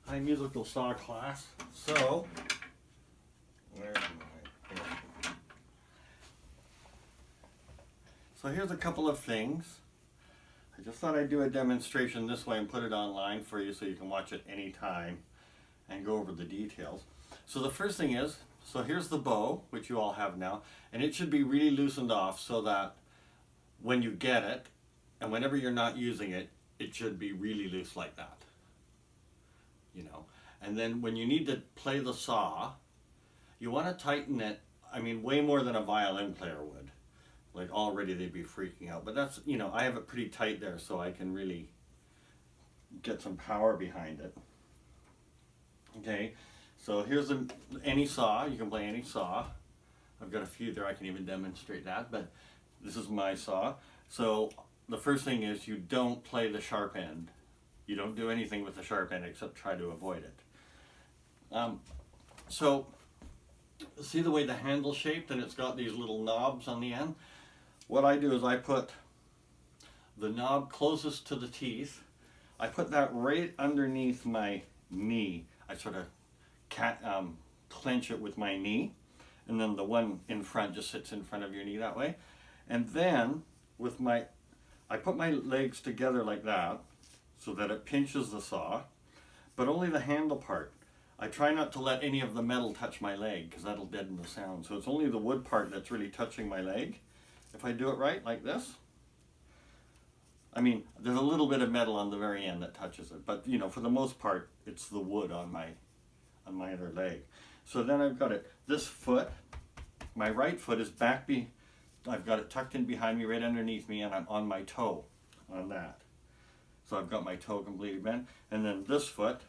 Hi Musical Saw class. So, where am I? Here. So here's a couple of things. I just thought I'd do a demonstration this way and put it online for you so you can watch it anytime and go over the details. So the first thing is, so here's the bow, which you all have now, and it should be really loosened off so that when you get it, and whenever you're not using it, it should be really loose like that. You know, and then when you need to play the saw, you want to tighten it, I mean, way more than a violin player would. Like already they'd be freaking out, but that's, you know, I have it pretty tight there so I can really get some power behind it. Okay, so here's any saw. You can play any saw. I've got a few there, I can even demonstrate that, but this is my saw. So the first thing is you don't play the sharp end. You don't do anything with the sharp end except try to avoid it. So see the way the handle's shaped and it's got these little knobs on the end? What I do is I put the knob closest to the teeth. I put that right underneath my knee. I sort of clench it with my knee, and then the one in front just sits in front of your knee that way. And then with I put my legs together like that so that it pinches the saw, but only the handle part. I try not to let any of the metal touch my leg because that'll deaden the sound. So it's only the wood part that's really touching my leg. If I do it right, like this, I mean, there's a little bit of metal on the very end that touches it, but you know, for the most part, it's the wood on my other leg. So then I've got it, this foot, my right foot is I've got it tucked in behind me, right underneath me, and I'm on my toe, on that. So I've got my toe completely bent, and then this foot,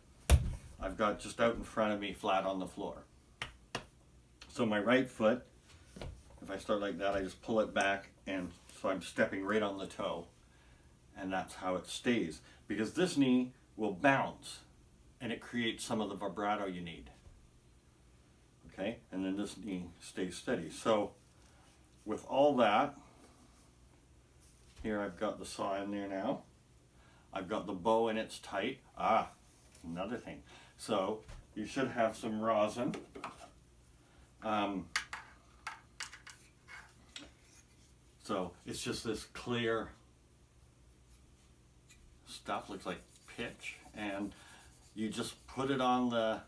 I've got just out in front of me, flat on the floor. So my right foot, if I start like that, I just pull it back, and so I'm stepping right on the toe, and that's how it stays. Because this knee will bounce, and it creates some of the vibrato you need. Okay, and then this knee stays steady. So with all that, here I've got the saw in there now. I've got the bow and it's tight. Another thing. So you should have some rosin. So it's just this clear stuff, looks like pitch, and you just put it on the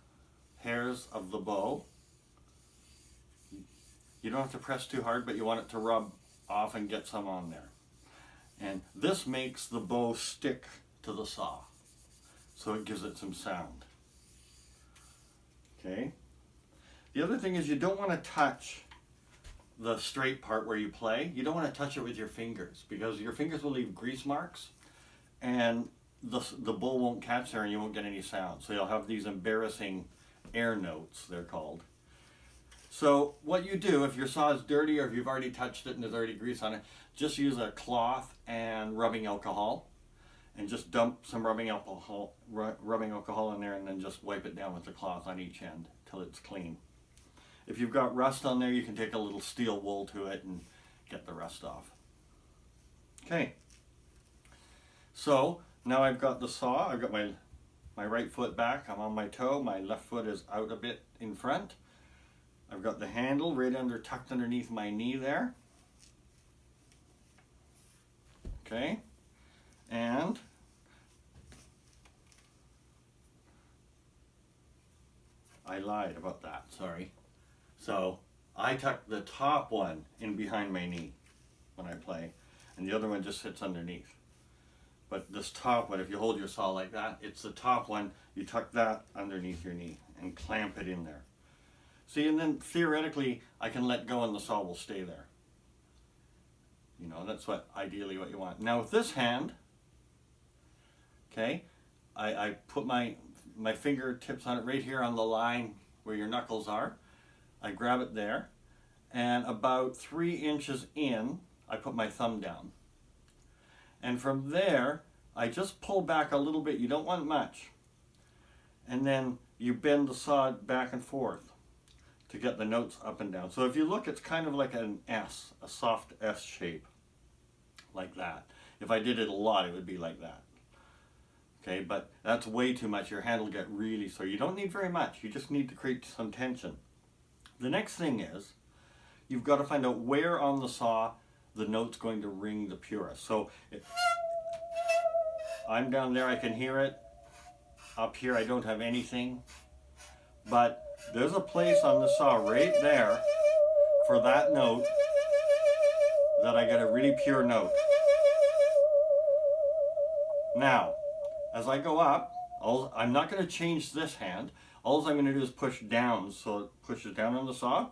hairs of the bow. You don't have to press too hard, but you want it to rub off and get some on there. And this makes the bow stick to the saw, so it gives it some sound. Okay. The other thing is you don't want to touch the straight part where you play. You don't want to touch it with your fingers because your fingers will leave grease marks and the bow won't catch there and you won't get any sound. So you'll have these embarrassing air notes, they're called. So what you do, if your saw is dirty or if you've already touched it and there's already grease on it, just use a cloth and rubbing alcohol and just dump some rubbing alcohol in there and then just wipe it down with the cloth on each end till it's clean. If you've got rust on there, you can take a little steel wool to it and get the rust off. Okay, so now I've got the saw, I've got my right foot back, I'm on my toe, my left foot is out a bit in front. I've got the handle right tucked underneath my knee there. Okay, and I lied about that, sorry. So I tuck the top one in behind my knee when I play, and the other one just sits underneath. But this top one, if you hold your saw like that, it's the top one, you tuck that underneath your knee and clamp it in there. See, and then theoretically, I can let go and the saw will stay there. You know, that's ideally what you want. Now with this hand, okay, I put my fingertips on it right here on the line where your knuckles are. I grab it there, and about 3 inches in, I put my thumb down. And from there, I just pull back a little bit. You don't want much. And then you bend the saw back and forth to get the notes up and down. So if you look, it's kind of like an S, a soft S shape, like that. If I did it a lot, it would be like that. Okay, but that's way too much. Your hand will get really sore. You don't need very much. You just need to create some tension. The next thing is, you've got to find out where on the saw the note's going to ring the purest. So I'm down there, I can hear it. Up here I don't have anything. But there's a place on the saw right there for that note that I get a really pure note. Now, as I go up, I'm not going to change this hand. All I'm going to do is push down, so it pushes down on the saw.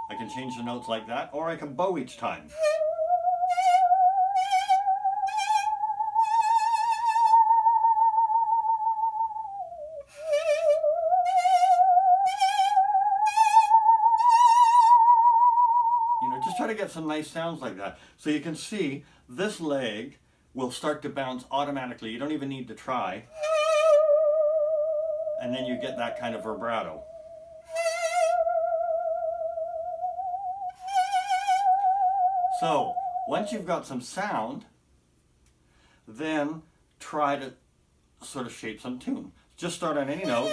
I can change the notes like that, or I can bow each time. You know, just try to get some nice sounds like that. So you can see this leg will start to bounce automatically. You don't even need to try. And then you get that kind of vibrato. So once you've got some sound, then try to sort of shape some tune. Just start on any note,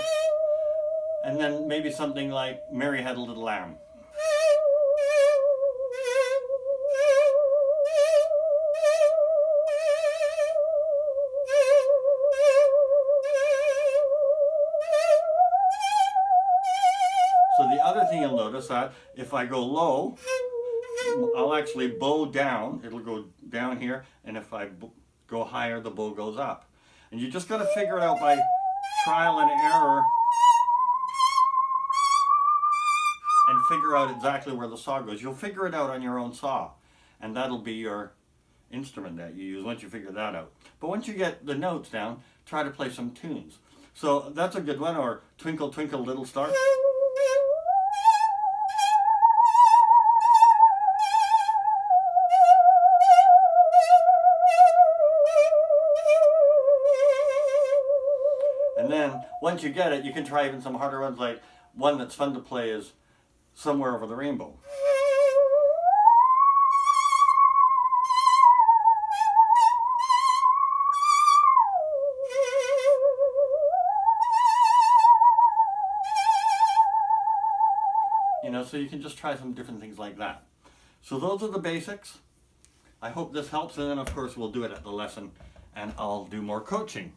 and then maybe something like Mary Had a Little Lamb. So the other thing you'll notice that if I go low, I'll actually bow down. It'll go down here, and if I go higher, the bow goes up. And you just got to figure it out by trial and error and figure out exactly where the saw goes. You'll figure it out on your own saw, and that'll be your instrument that you use once you figure that out. But once you get the notes down, try to play some tunes. So that's a good one, or Twinkle Twinkle Little Star. And then, once you get it, you can try even some harder ones, like one that's fun to play is Somewhere Over the Rainbow. You know, so you can just try some different things like that. So those are the basics. I hope this helps, and then of course we'll do it at the lesson, and I'll do more coaching.